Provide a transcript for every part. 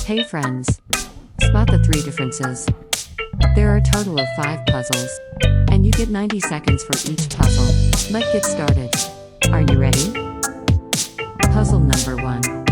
Hey friends! Spot the 3 differences. There are a total of 5 puzzles, and you get 90 seconds for each puzzle. Let's get started. Are you ready? Puzzle number 1.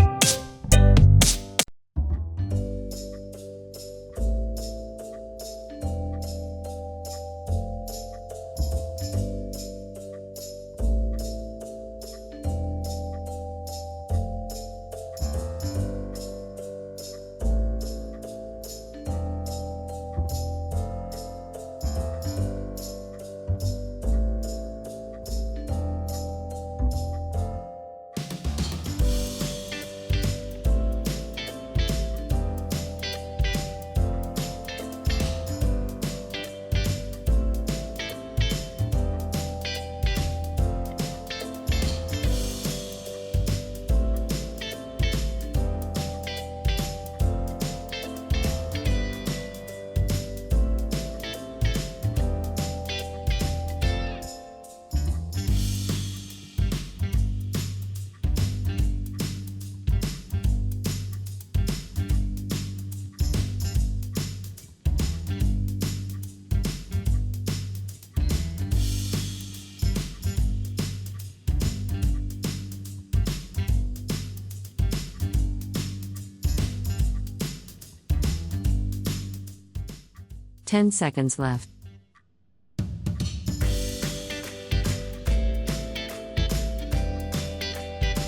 Ten seconds left.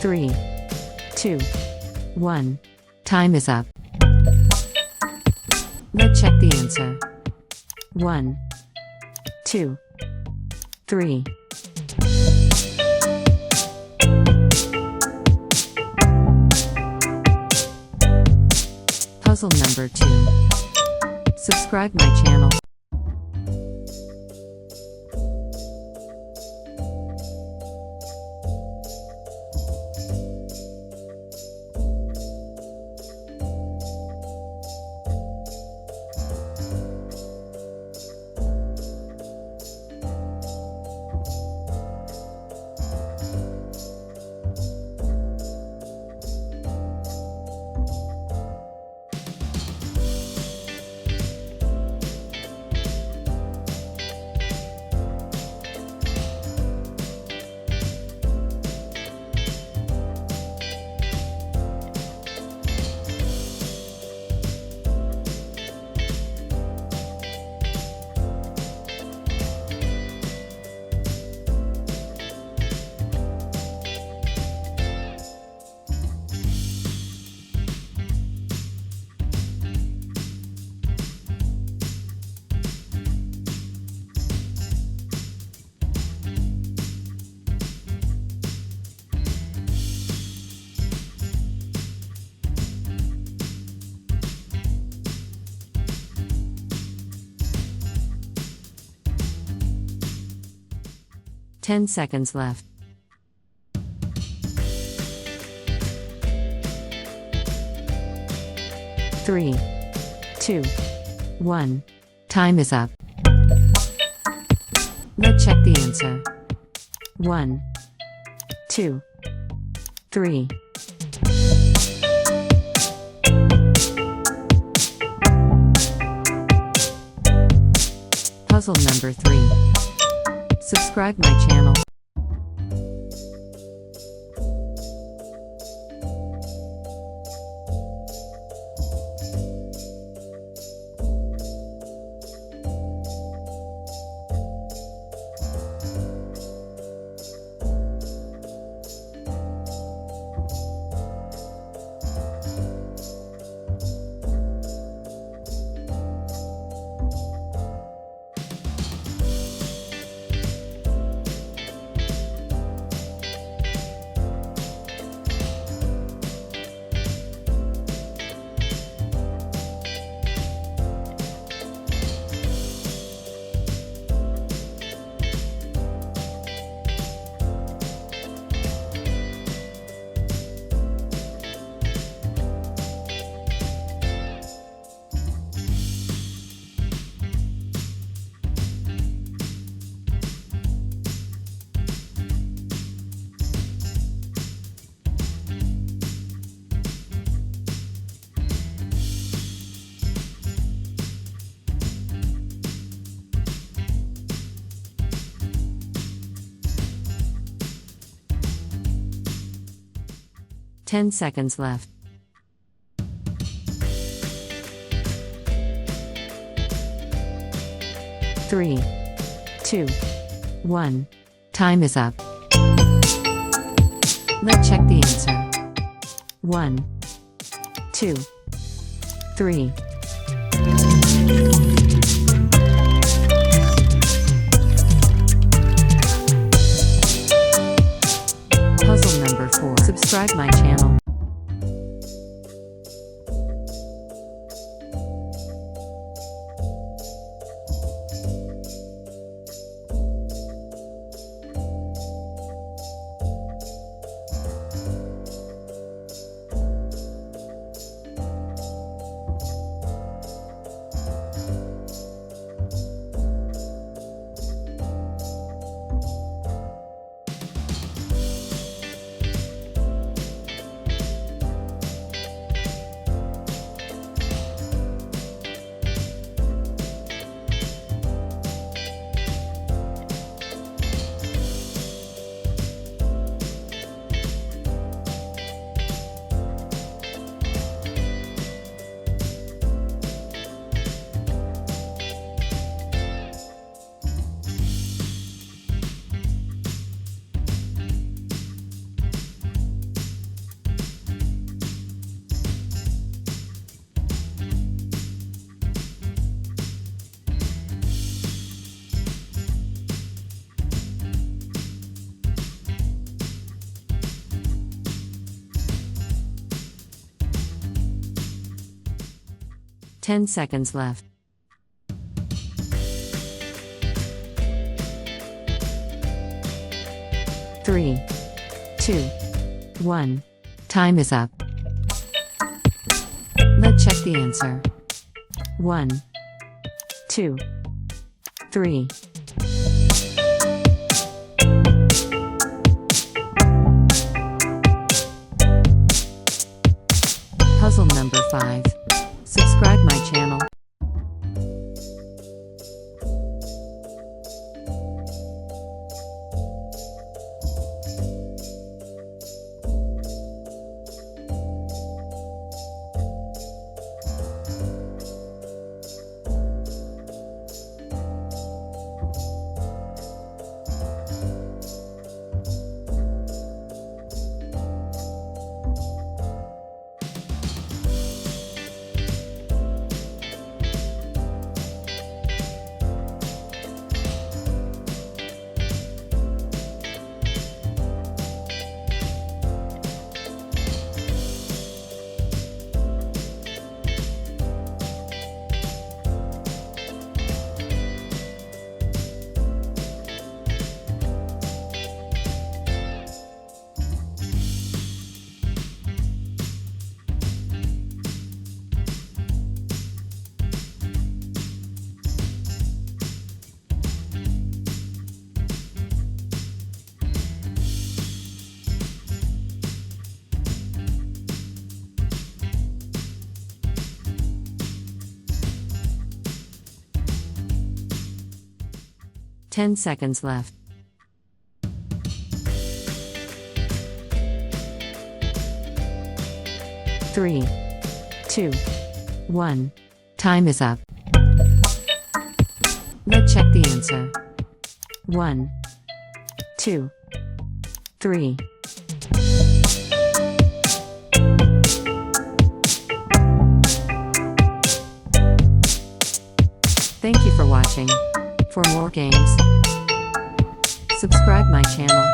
Three, 2, 1. Time is up. Let's check the answer. 1, 2, 3. Puzzle number 2. Subscribe my channel. Ten seconds left. 3, 2, 1. Time is up. Let's check the answer. 1, 2, 3. Puzzle number 3. Subscribe my channel. 10 seconds left. 3, 2, 1. Time is up. Let's check the answer. 1, 2, 3. Puzzle number 4. Subscribe my channel. Ten seconds left. 3, 2, 1. Time is up. Let's check the answer. 1, 2, 3. Puzzle number 5. Subscribe my channel. Ten seconds left. 3, 2, 1. Time is up. Let's check the answer. 1, 2, 3. Thank you for watching. For more games, subscribe my channel.